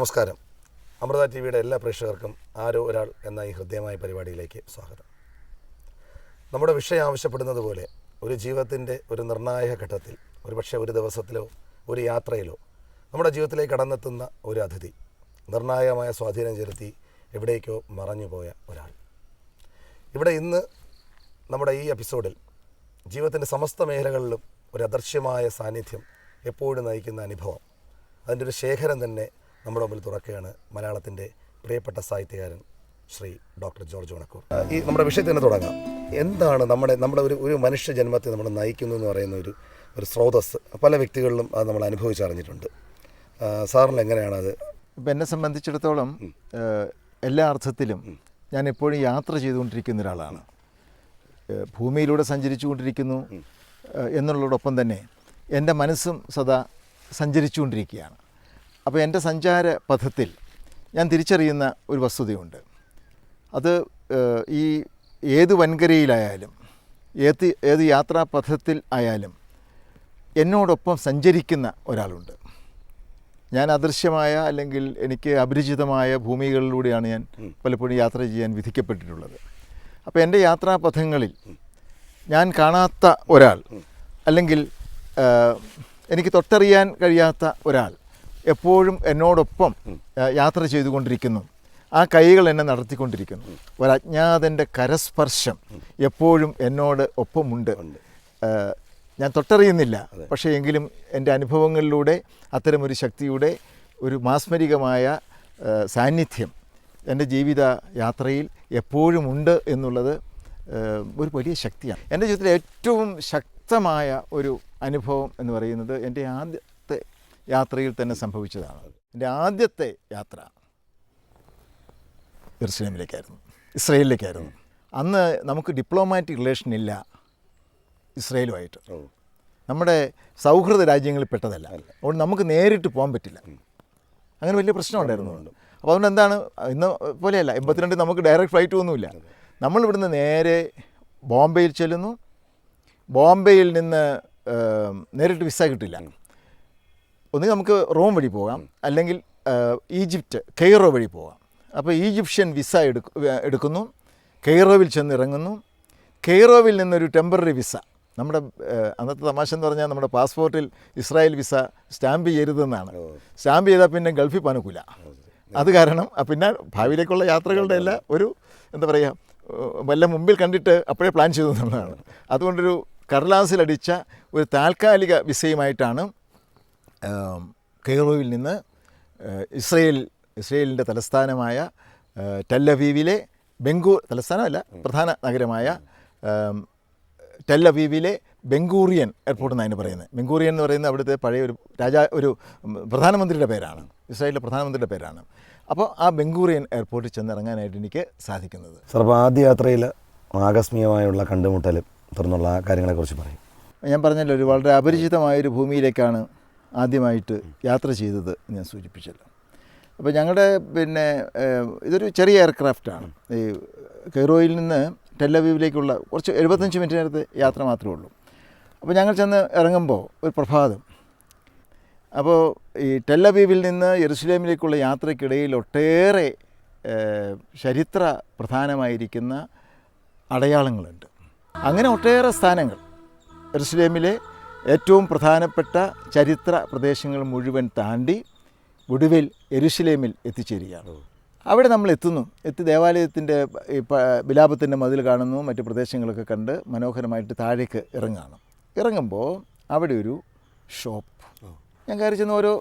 നമസ്കാരം. അമൃത ടി വിയുടെ എല്ലാ പ്രേക്ഷകർക്കും ആരോ ഒരാൾ എന്ന ഈ ഹൃദ്യമായ പരിപാടിയിലേക്ക് സ്വാഗതം. നമ്മുടെ വിഷയം ആവശ്യപ്പെടുന്നത് പോലെ ഒരു ജീവിതത്തിൻ്റെ ഒരു നിർണായക ഘട്ടത്തിൽ, ഒരുപക്ഷെ ഒരു ദിവസത്തിലോ ഒരു യാത്രയിലോ നമ്മുടെ ജീവിതത്തിലേക്ക് കടന്നെത്തുന്ന ഒരു അതിഥി, നിർണായകമായ സ്വാധീനം ചെലുത്തി എവിടേക്കോ മറഞ്ഞുപോയ ഒരാൾ. ഇവിടെ ഇന്ന് നമ്മുടെ ഈ എപ്പിസോഡിൽ ജീവിതത്തിൻ്റെ സമസ്ത മേഖലകളിലും ഒരു അദൃശ്യമായ സാന്നിധ്യം എപ്പോഴും നയിക്കുന്ന അനുഭവം, അതിൻ്റെ ഒരു ശേഖരം തന്നെ നമ്മുടെ മുമ്പിൽ തുറക്കുകയാണ് മലയാളത്തിൻ്റെ പ്രിയപ്പെട്ട സാഹിത്യകാരൻ ശ്രീ ഡോക്ടർ ജോർജ് ഓണക്കൂർ. ഈ നമ്മുടെ വിഷയത്തിൽ തന്നെ തുടങ്ങാം. എന്താണ് നമ്മുടെ ഒരു മനുഷ്യ ജന്മത്തെ നമ്മൾ നയിക്കുന്നു എന്ന് പറയുന്ന ഒരു സ്രോതസ് പല വ്യക്തികളിലും അത് നമ്മൾ അനുഭവിച്ചറിഞ്ഞിട്ടുണ്ട്. സാറിന് എങ്ങനെയാണത്? ഇപ്പം എന്നെ സംബന്ധിച്ചിടത്തോളം എല്ലാ അർത്ഥത്തിലും ഞാൻ എപ്പോഴും യാത്ര ചെയ്തുകൊണ്ടിരിക്കുന്ന ഒരാളാണ്. ഭൂമിയിലൂടെ സഞ്ചരിച്ചു കൊണ്ടിരിക്കുന്നു എന്നുള്ളതോടൊപ്പം തന്നെ എൻ്റെ മനസ്സും സദാ സഞ്ചരിച്ചുകൊണ്ടിരിക്കുകയാണ്. അപ്പോൾ എൻ്റെ സഞ്ചാര പഥത്തിൽ ഞാൻ തിരിച്ചറിയുന്ന ഒരു വസ്തുതയുണ്ട്. അത് ഈ ഏത് വൻകരയിലായാലും ഏത് യാത്രാപഥത്തിൽ ആയാലും എന്നോടൊപ്പം സഞ്ചരിക്കുന്ന ഒരാളുണ്ട്. ഞാൻ അദൃശ്യമായ അല്ലെങ്കിൽ എനിക്ക് അപരിചിതമായ ഭൂമികളിലൂടെയാണ് ഞാൻ പലപ്പോഴും യാത്ര ചെയ്യാൻ വിധിക്കപ്പെട്ടിട്ടുള്ളത്. അപ്പോൾ എൻ്റെ യാത്രാപഥങ്ങളിൽ ഞാൻ കാണാത്ത ഒരാൾ, അല്ലെങ്കിൽ എനിക്ക് തൊട്ടറിയാൻ കഴിയാത്ത ഒരാൾ എപ്പോഴും എന്നോടൊപ്പം യാത്ര ചെയ്തുകൊണ്ടിരിക്കുന്നു. ആ കൈകൾ എന്നെ നടത്തിക്കൊണ്ടിരിക്കുന്നു. ഒരജ്ഞാതൻ്റെ കരസ്പർശം എപ്പോഴും എന്നോട് ഒപ്പമുണ്ട്. ഞാൻ തൊട്ടറിയുന്നില്ല, പക്ഷേ എങ്കിലും എൻ്റെ അനുഭവങ്ങളിലൂടെ അത്തരമൊരു ശക്തിയുടെ ഒരു മാസ്മരികമായ സാന്നിധ്യം എൻ്റെ ജീവിത യാത്രയിൽ എപ്പോഴും ഉണ്ട് എന്നുള്ളത് ഒരു വലിയ ശക്തിയാണ്. എൻ്റെ ജീവിതത്തിലെ ഏറ്റവും ശക്തമായ ഒരു അനുഭവം എന്ന് പറയുന്നത് എൻ്റെ ആദ്യത്തെ യാത്രയിൽ തന്നെ സംഭവിച്ചതാണ്. എൻ്റെ ആദ്യത്തെ യാത്ര ഇസ്രയേലിലേക്കായിരുന്നു. അന്ന് നമുക്ക് ഡിപ്ലോമാറ്റിക് റിലേഷൻ ഇല്ല ഇസ്രയേലുമായിട്ട്. നമ്മുടെ സൗഹൃദ രാജ്യങ്ങളിൽ പെട്ടതല്ല. അതുകൊണ്ട് നമുക്ക് നേരിട്ട് പോകാൻ പറ്റില്ല. അങ്ങനെ വലിയ പ്രശ്നമുണ്ടായിരുന്നു. അപ്പോൾ അതുകൊണ്ട് എന്താണ്, ഇന്ന് പോലെയല്ല, 82 നമുക്ക് ഡയറക്റ്റ് ഫ്ലൈറ്റ് ഒന്നുമില്ല. നമ്മളിവിടുന്ന് നേരെ ബോംബെയിൽ ചെല്ലുന്നു. ബോംബെയിൽ നിന്ന് നേരിട്ട് വിസ കിട്ടില്ല. ഒന്നുകിൽ നമുക്ക് റോം വഴി പോകാം, അല്ലെങ്കിൽ ഈജിപ്റ്റ് കെയ്റോ വഴി പോകാം. അപ്പോൾ ഈജിപ്ഷ്യൻ വിസ എടുക്കുന്നു, കെയ്റോവിൽ ചെന്ന് ഇറങ്ങുന്നു. കെയ്റോവിൽ നിന്നൊരു ടെമ്പററി വിസ, നമ്മുടെ അന്നത്തെ തമാശ എന്ന് പറഞ്ഞാൽ നമ്മുടെ പാസ്പോർട്ടിൽ ഇസ്രായേൽ വിസ സ്റ്റാമ്പ് ചെയ്യരുതെന്നാണ്. സ്റ്റാമ്പ് ചെയ്താൽ പിന്നെ ഗൾഫിൽ പനക്കൂല. അത് കാരണം പിന്നെ ഭാവിയിലേക്കുള്ള യാത്രകളുടെ എല്ലാം ഒരു എന്താ പറയുക, വല്ല മുമ്പിൽ കണ്ടിട്ട് അപ്പോഴേ പ്ലാൻ ചെയ്തു എന്നുള്ളതാണ്. അതുകൊണ്ടൊരു കടലാസിലടിച്ച ഒരു താൽക്കാലിക വിസയുമായിട്ടാണ് കെയ്റോയിൽ നിന്ന് ഇസ്രയേലിൻ്റെ തലസ്ഥാനമായ ടെല്ലവീവിലെ തലസ്ഥാനമല്ല, പ്രധാന നഗരമായ ടെല്ലവീവിലെ ബെൻഗൂറിയൻ എയർപോർട്ട് എന്നാണ് പറയുന്നത്. ബെൻഗൂറിയൻ എന്ന് പറയുന്നത് അവിടുത്തെ പഴയ ഒരു പ്രധാനമന്ത്രിയുടെ പേരാണ്, ഇസ്രായേലിലെ പ്രധാനമന്ത്രിയുടെ പേരാണ്. അപ്പോൾ ആ ബെൻഗൂറിയൻ എയർപോർട്ടിൽ ചെന്നിറങ്ങാനായിട്ട് എനിക്ക് സാധിക്കുന്നത്. സാർ, അപ്പോൾ ആദ്യ യാത്രയിൽ ആകസ്മികമായുള്ള കണ്ടുമുട്ടലും തുറന്നുള്ള കാര്യങ്ങളെക്കുറിച്ച് പറയും. ഞാൻ പറഞ്ഞല്ലോ, ഒരു വളരെ അപരിചിതമായൊരു ഭൂമിയിലേക്കാണ് ആദ്യമായിട്ട് യാത്ര ചെയ്തത് ഞാൻ സൂചിപ്പിച്ചല്ലോ. അപ്പോൾ ഞങ്ങളുടെ ഇതൊരു ചെറിയ എയർക്രാഫ്റ്റാണ്. ഈ കെയ്റോയിൽ നിന്ന് ടെല്ലവീവിലേക്കുള്ള കുറച്ച് 75 മിനിറ്റ് നേരത്തെ യാത്ര മാത്രമേ ഉള്ളൂ. അപ്പോൾ ഞങ്ങൾ ചെന്ന് ഇറങ്ങുമ്പോൾ ഒരു പ്രഭാതം. അപ്പോൾ ഈ ടെല്ലവീവിൽ നിന്ന് യെരുശലേമിലേക്കുള്ള യാത്രയ്ക്കിടയിൽ ഒട്ടേറെ ചരിത്ര പ്രധാനമായിരിക്കുന്ന അടയാളങ്ങളുണ്ട്. അങ്ങനെ ഒട്ടേറെ സ്ഥാനങ്ങൾ യെരുശലേമിലെ ഏറ്റവും പ്രധാനപ്പെട്ട ചരിത്ര പ്രദേശങ്ങൾ മുഴുവൻ താണ്ടി ഒടുവിൽ യെരുശലേമിൽ എത്തിച്ചേരുകയാണ്. അവിടെ നമ്മൾ എത്തി ദേവാലയത്തിൻ്റെ വിലാപത്തിൻ്റെ മതിൽ കാണുന്നു, മറ്റ് പ്രദേശങ്ങളൊക്കെ കണ്ട് മനോഹരമായിട്ട് താഴേക്ക് ഇറങ്ങുമ്പോൾ അവിടെ ഒരു ഷോപ്പ്. ഞാൻ കയറി ചെന്ന് ഓരോ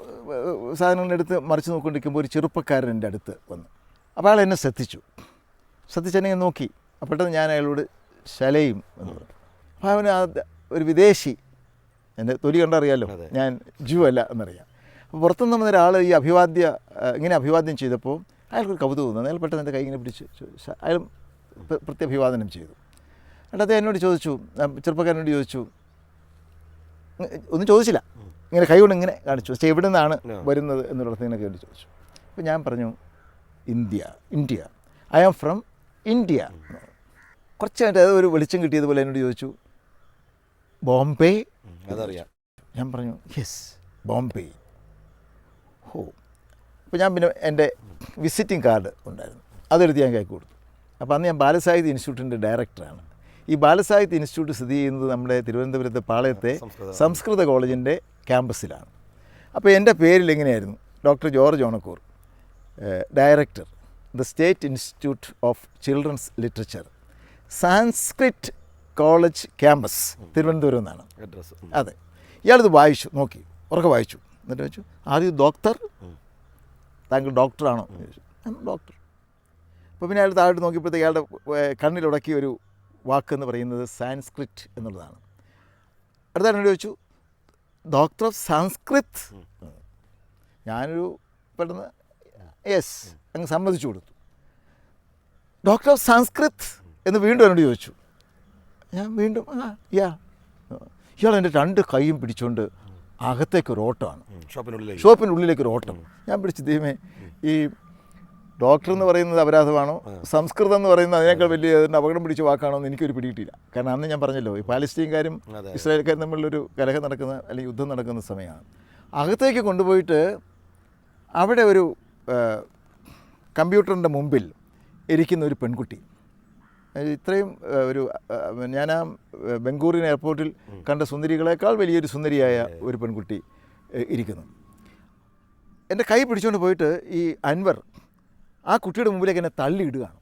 സാധനങ്ങളെടുത്ത് മറിച്ച് നോക്കിക്കൊണ്ടിരിക്കുമ്പോൾ ഒരു ചെറുപ്പക്കാരൻ എൻ്റെ അടുത്ത് വന്നു. അപ്പോൾ അയാൾ എന്നെ ശ്രദ്ധിച്ചെന്നെ നോക്കി. അപ്പോഴത്തെ ഞാൻ അയാളോട് ശലയും എന്ന് പറഞ്ഞു. അപ്പോൾ അവന് ഒരു വിദേശി, എൻ്റെ തൊലി കണ്ടറിയാമല്ലോ, ഞാൻ ജൂ അല്ല എന്നറിയാം. അപ്പോൾ പുറത്തുനിന്ന് വന്ന ഒരാൾ ഈ ഇങ്ങനെ അഭിവാദ്യം ചെയ്തപ്പോൾ അയാൾക്കൊരു കൗതുകം തോന്നുന്നു. അയാൾ പെട്ടെന്ന് എൻ്റെ കൈ ഇങ്ങനെ പിടിച്ച് അയാൾ പ്രത്യഭിവാദനം ചെയ്തു. എന്നിട്ട് അദ്ദേഹം എന്നോട് ചോദിച്ചു, ചെറുപ്പക്കാരനോട് ചോദിച്ചു, ഒന്നും ചോദിച്ചില്ല, ഇങ്ങനെ കൈ കൊണ്ട് ഇങ്ങനെ കാണിച്ചു, പക്ഷേ എവിടെ നിന്നാണ് വരുന്നത് എന്നുള്ളതിനൊക്കെ വേണ്ടി ചോദിച്ചു. അപ്പോൾ ഞാൻ പറഞ്ഞു, India, I am from India. കുറച്ച് കഴിഞ്ഞിട്ട് ഒരു വെളിച്ചം കിട്ടിയതുപോലെ എന്നോട് ചോദിച്ചു, ബോംബെ? അതറിയാം. ഞാൻ പറഞ്ഞു, യെസ്, ബോംബെ. അപ്പോൾ ഞാൻ പിന്നെ എൻ്റെ വിസിറ്റിംഗ് കാർഡ് ഉണ്ടായിരുന്നു, അതെടുത്ത് ഞാൻ കൈക്ക് കൊടുത്തു. അപ്പോൾ അന്ന് ഞാൻ ബാലസാഹിത്യ ഇൻസ്റ്റിറ്റ്യൂട്ടിൻ്റെ ഡയറക്ടറാണ്. ഈ ബാലസാഹിത്യ ഇൻസ്റ്റിറ്റ്യൂട്ട് സ്ഥിതി ചെയ്യുന്നത് നമ്മുടെ തിരുവനന്തപുരത്തെ പാളയത്തെ സംസ്കൃത കോളേജിൻ്റെ ക്യാമ്പസിലാണ്. അപ്പോൾ എൻ്റെ പേരിൽ എങ്ങനെയായിരുന്നു, doctor George Onakkoor, director, the state institute of children's literature, Sanskrit college campus, Thiruvananthapuram എന്നാണ് അഡ്രസ്സ്. അതെ. ഇയാളിത് വായിച്ചു, നോക്കി, ഉറക്കെ വായിച്ചു. എന്നിട്ട് വെച്ചു, ആദ്യം ഡോക്ടർ, താങ്കൾ ഡോക്ടറാണോ എന്ന് ചോദിച്ചു. ഡോക്ടർ. അപ്പോൾ പിന്നെ അയാൾ താഴോട്ട് നോക്കിയപ്പോഴത്തേക്ക് അയാളുടെ കണ്ണിലുടക്കിയ ഒരു വാക്കെന്ന് പറയുന്നത് സാൻസ്ക്രിറ്റ് എന്നുള്ളതാണ്. അടുത്ത എന്നോട് ചോദിച്ചു, ഡോക്ടർ ഓഫ് സാൻസ്ക്രിറ്റ്. ഞാനൊരു പെട്ടെന്ന് യെസ് അങ്ങ് സമ്മതിച്ചു കൊടുത്തു. ഡോക്ടർ ഓഫ് സാൻസ്ക്രിറ്റ് എന്ന് വീണ്ടും എന്നോട് ചോദിച്ചു. ഞാൻ വീണ്ടും ഇയാൾ എൻ്റെ 2 കൈയും പിടിച്ചുകൊണ്ട് അകത്തേക്കൊരു ഓട്ടമാണ്, ഷോപ്പിനുള്ളിലേക്കൊരു ഓട്ടം. ഞാൻ പിടിച്ച് ദൈവമേ, ഈ ഡോക്ടർ എന്ന് പറയുന്നത് അപരാധമാണോ, സംസ്കൃതം എന്ന് പറയുന്നത് അതിനേക്കാൾ വലിയ അപകടം പിടിച്ച വാക്കാണോ എന്ന് എനിക്കൊരു പിടികിട്ടില്ല. കാരണം അന്ന് ഞാൻ പറഞ്ഞല്ലോ, ഈ പാലസ്തീൻകാരും ഇസ്രായേൽക്കാരും തമ്മിലൊരു കലഹം നടക്കുന്ന അല്ലെങ്കിൽ യുദ്ധം നടക്കുന്ന സമയമാണ്. അകത്തേക്ക് കൊണ്ടുപോയിട്ട് അവിടെ ഒരു കമ്പ്യൂട്ടറിൻ്റെ മുമ്പിൽ ഇരിക്കുന്ന ഒരു പെൺകുട്ടി, ഇത്രയും ഒരു ഞാൻ ആ ബംഗൂറിൻ എയർപോർട്ടിൽ കണ്ട സുന്ദരികളെക്കാൾ വലിയൊരു സുന്ദരിയായ ഒരു പെൺകുട്ടി ഇരിക്കുന്നു. എൻ്റെ കൈ പിടിച്ചുകൊണ്ട് പോയിട്ട് ഈ അൻവർ ആ കുട്ടിയുടെ മുമ്പിലേക്ക് എന്നെ തള്ളിയിടുകയാണ്.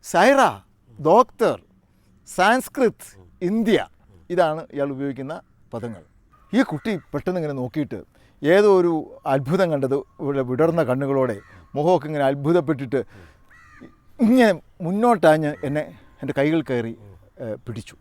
സൈറ, ഡോക്ടർ, സാൻസ്ക്രിറ്റ്, ഇന്ത്യ, ഇതാണ് ഇയാൾ ഉപയോഗിക്കുന്ന പദങ്ങൾ. ഈ കുട്ടി പെട്ടെന്ന് ഇങ്ങനെ നോക്കിയിട്ട് ഏതോ ഒരു അത്ഭുതം കണ്ടത് ഇവിടെ വിടർന്ന കണ്ണുകളോടെ മുഖമൊക്കെ ഇങ്ങനെ അത്ഭുതപ്പെട്ടിട്ട് ഇങ്ങനെ മുന്നോട്ടാഞ്ഞ് എന്നെ എൻ്റെ കൈകൾ കയറി പിടിച്ചു.